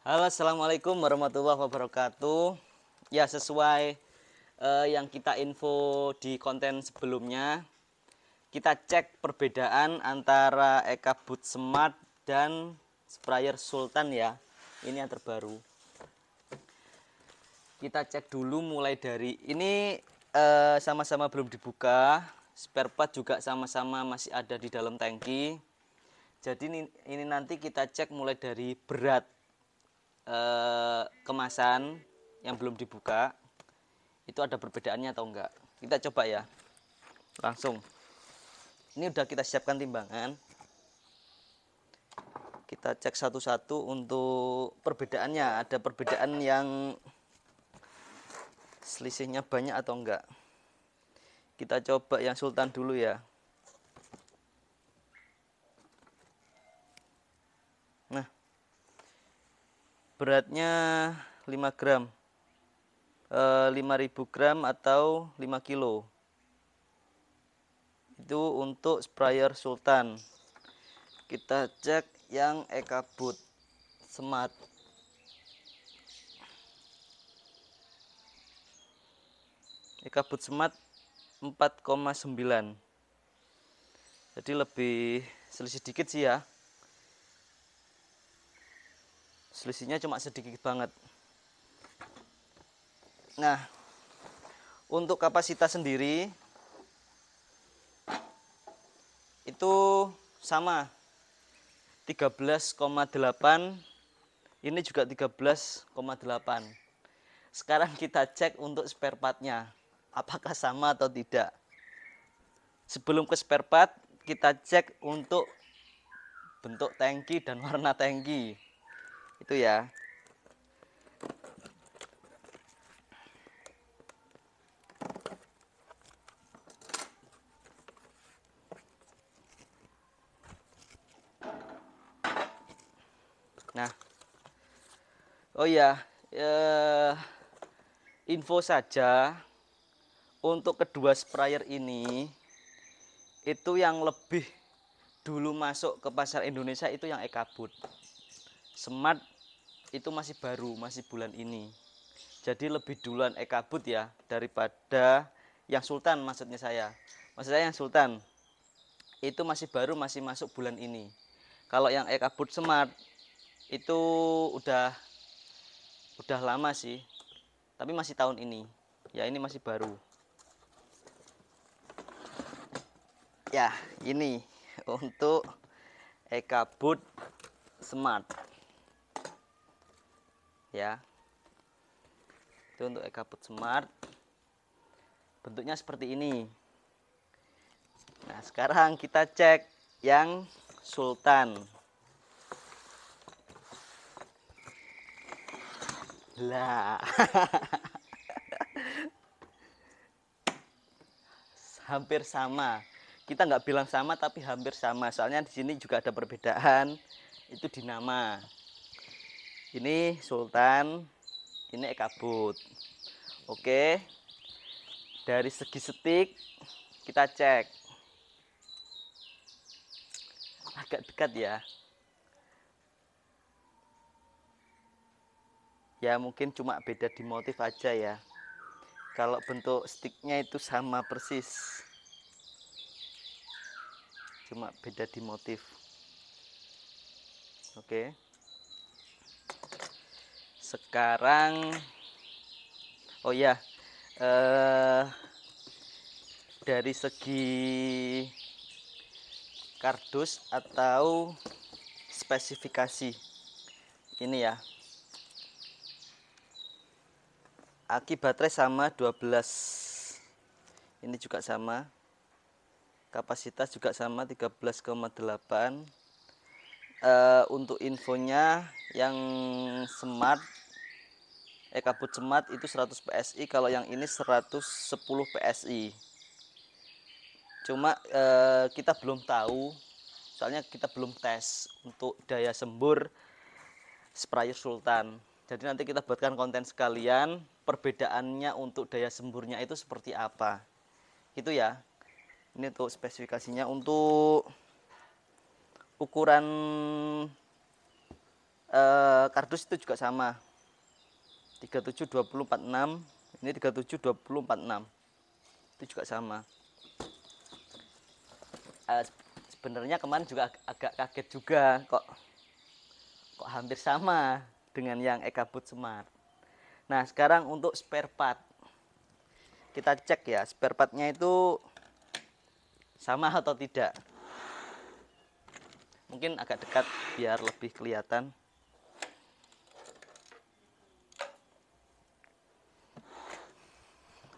Halo, assalamualaikum warahmatullahi wabarakatuh. Ya, sesuai yang kita info di konten sebelumnya, kita cek perbedaan antara EcoBoost Smart dan sprayer Sultan ya. Ini yang terbaru. Kita cek dulu mulai dari ini, sama-sama belum dibuka. Spare part juga sama-sama masih ada di dalam tangki. Jadi ini nanti kita cek mulai dari berat kemasan yang belum dibuka, itu ada perbedaannya atau enggak. Kita coba ya, langsung. Ini udah kita siapkan timbangan, kita cek satu-satu untuk perbedaannya. Ada perbedaan yang selisihnya banyak atau enggak. Kita coba yang Sultan dulu ya. Nah, beratnya 5 gram, 5000 gram atau 5 kilo. Itu untuk sprayer Sultan. Kita cek yang EcoBoost Smart. EcoBoost Smart 4,9. Jadi lebih selisih dikit sih ya. Selisihnya cuma sedikit banget. Nah, untuk kapasitas sendiri itu sama 13,8, ini juga 13,8. Sekarang kita cek untuk spare partnya, apakah sama atau tidak. Sebelum ke spare part, kita cek untuk bentuk tangki dan warna tangki. Itu ya. Nah, oh ya, info saja untuk kedua sprayer ini, itu yang lebih dulu masuk ke pasar Indonesia itu yang EcoBoost Smart. Itu masih baru, masih bulan ini. Jadi lebih duluan EcoBoost ya daripada yang Sultan. Maksud saya yang Sultan itu masih baru, masih masuk bulan ini. Kalau yang EcoBoost Smart itu udah lama sih, tapi masih tahun ini ya. Ini masih baru ya. Ini untuk EcoBoost Smart ya. Itu untuk EcoBoost Smart, bentuknya seperti ini. Nah, sekarang kita cek yang Sultan. Lah, hampir sama. Kita nggak bilang sama, tapi hampir sama. Soalnya di sini juga ada perbedaan. Itu di nama. Ini Sultan, ini EcoBoost. Oke. Dari segi stik kita cek. Agak dekat ya. Ya mungkin cuma beda di motif aja ya. Kalau bentuk sticknya itu sama persis, cuma beda di motif. Oke. Sekarang, oh ya, dari segi kardus atau spesifikasi ini ya, aki baterai sama 12, ini juga sama, kapasitas juga sama 13,8. Untuk infonya yang Smart, EcoBoost Smart itu 100 PSI, kalau yang ini 110 PSI. Cuma kita belum tahu, soalnya kita belum tes untuk daya sembur sprayer Sultan. Jadi nanti kita buatkan konten sekalian perbedaannya untuk daya semburnya itu seperti apa. Itu ya. Ini untuk spesifikasinya. Untuk ukuran Kardus itu juga sama 372046, ini 372046 itu juga sama. Sebenarnya kemarin juga agak kaget juga kok hampir sama dengan yang EcoBoot Smart. Nah sekarang untuk spare part, kita cek ya spare partnya itu sama atau tidak. Mungkin agak dekat biar lebih kelihatan.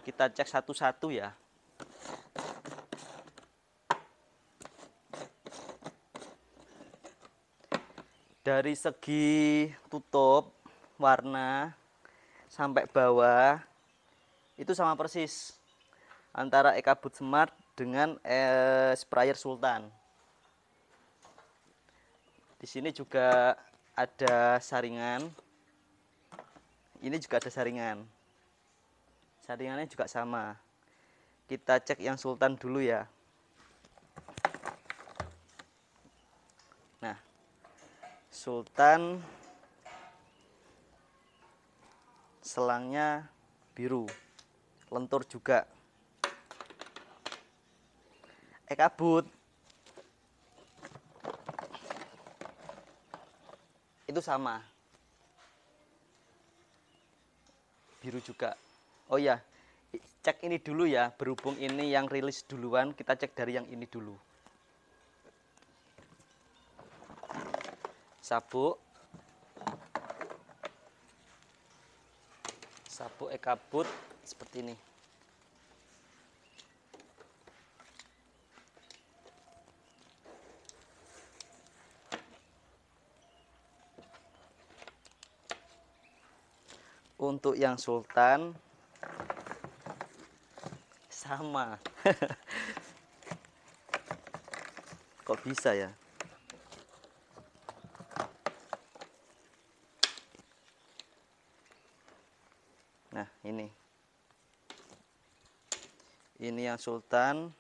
Kita cek satu-satu ya. Dari segi tutup, warna, sampai bawah itu sama persis antara EcoBoot Smart dengan sprayer Sultan. Di sini juga ada saringan. Ini juga ada saringan. Saringannya juga sama. Kita cek yang Sultan dulu ya. Nah, Sultan selangnya biru, lentur juga. EcoBoot itu sama, biru juga. Oh ya, cek ini dulu ya, berhubung ini yang rilis duluan, kita cek dari yang ini dulu. Sabuk EcoBoot seperti ini. Untuk yang Sultan sama. Kok bisa ya? Nah, ini yang Sultan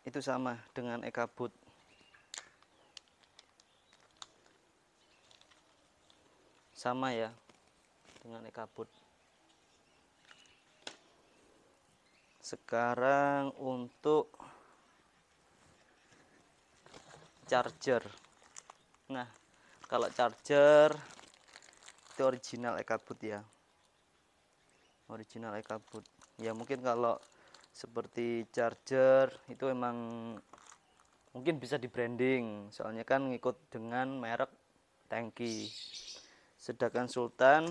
itu sama dengan EcoBoot. Sama ya dengan EcoBoot. Sekarang untuk charger. Nah, kalau charger itu original EcoBoot ya. Original EcoBoot. Ya mungkin kalau seperti charger itu emang mungkin bisa di branding, soalnya kan ngikut dengan merek tangki. Sedangkan Sultan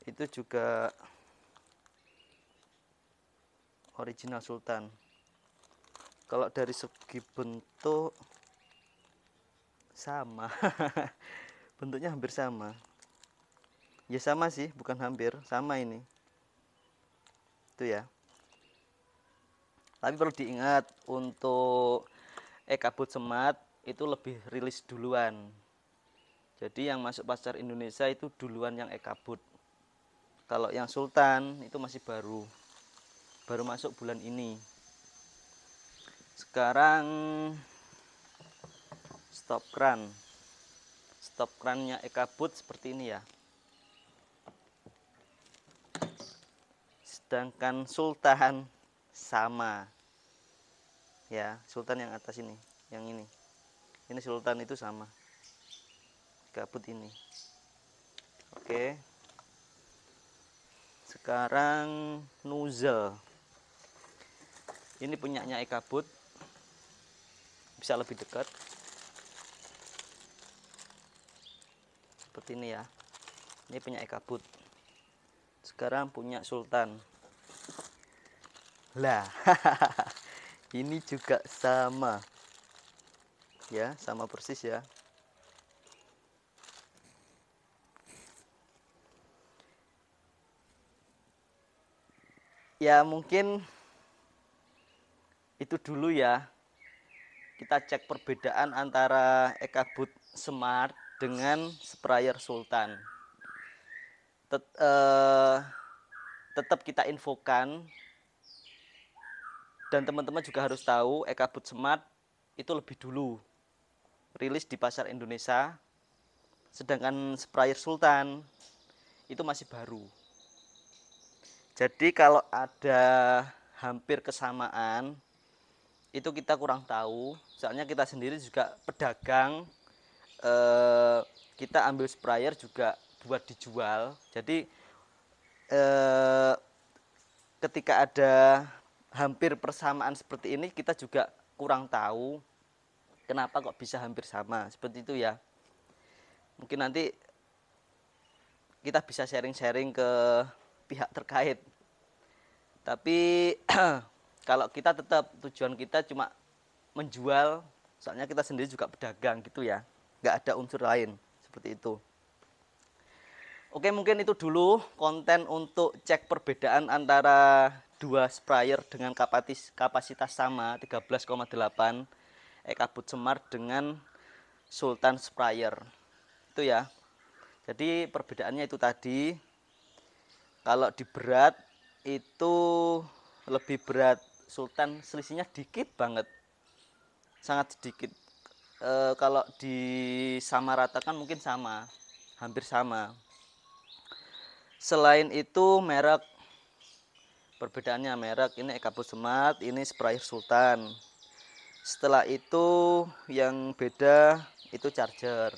itu juga original Sultan. Kalau dari segi bentuk sama. Bentuknya hampir sama. Ya sama sih, bukan hampir, sama ini. Itu ya. Tapi perlu diingat untuk EcoBoot Smart itu lebih rilis duluan. Jadi yang masuk pasar Indonesia itu duluan yang EcoBoot. Kalau yang Sultan itu masih baru masuk bulan ini. Sekarang stop crannya EcoBoot seperti ini ya. Sedangkan Sultan sama ya, Sultan yang atas ini, yang ini Sultan itu sama EcoBoot ini. Oke, sekarang nozzle ini punyanya EcoBoot, bisa lebih dekat seperti ini ya. Ini punya EcoBoot, sekarang punya Sultan lah. Ini juga sama ya, sama persis ya. Ya mungkin itu dulu ya, kita cek perbedaan antara EcoBoot Smart dengan sprayer Sultan. Tetap kita infokan, dan teman-teman juga harus tahu EcoBoot Smart itu lebih dulu rilis di pasar Indonesia. Sedangkan sprayer Sultan itu masih baru. Jadi kalau ada hampir kesamaan itu kita kurang tahu. Soalnya kita sendiri juga pedagang, kita ambil sprayer juga buat dijual. Jadi ketika ada hampir persamaan seperti ini, kita juga kurang tahu kenapa kok bisa hampir sama seperti itu ya. Mungkin nanti kita bisa sharing-sharing ke pihak terkait. Tapi kalau kita tetap tujuan kita cuma menjual, soalnya kita sendiri juga pedagang gitu ya, nggak ada unsur lain seperti itu. Oke, mungkin itu dulu konten untuk cek perbedaan antara dua sprayer dengan kapasitas sama 13,8 Ekabut Smart dengan Sultan sprayer itu ya. Jadi perbedaannya itu tadi, kalau di berat itu lebih berat Sultan, selisihnya dikit banget, sangat sedikit. Kalau disamaratakan mungkin sama, hampir sama. Selain itu merek, perbedaannya merek, ini Ekabut Smart, ini sprayer Sultan. Setelah itu yang beda itu chargernya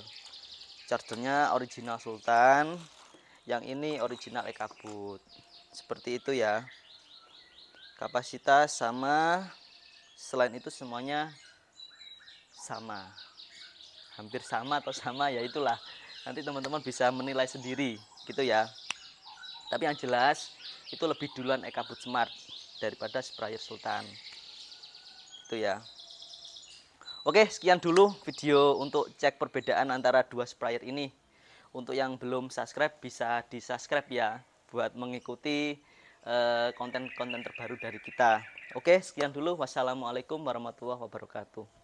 original Sultan, yang ini original Ekabut. Seperti itu ya. Kapasitas sama, selain itu semuanya sama, hampir sama atau sama ya, itulah nanti teman-teman bisa menilai sendiri gitu ya. Tapi yang jelas itu lebih duluan Ekabut Smart daripada sprayer Sultan itu ya. Oke, sekian dulu video untuk cek perbedaan antara dua sprayer ini. Untuk yang belum subscribe bisa di subscribe ya, buat mengikuti konten-konten terbaru dari kita. Oke, sekian dulu. Wassalamualaikum warahmatullahi wabarakatuh.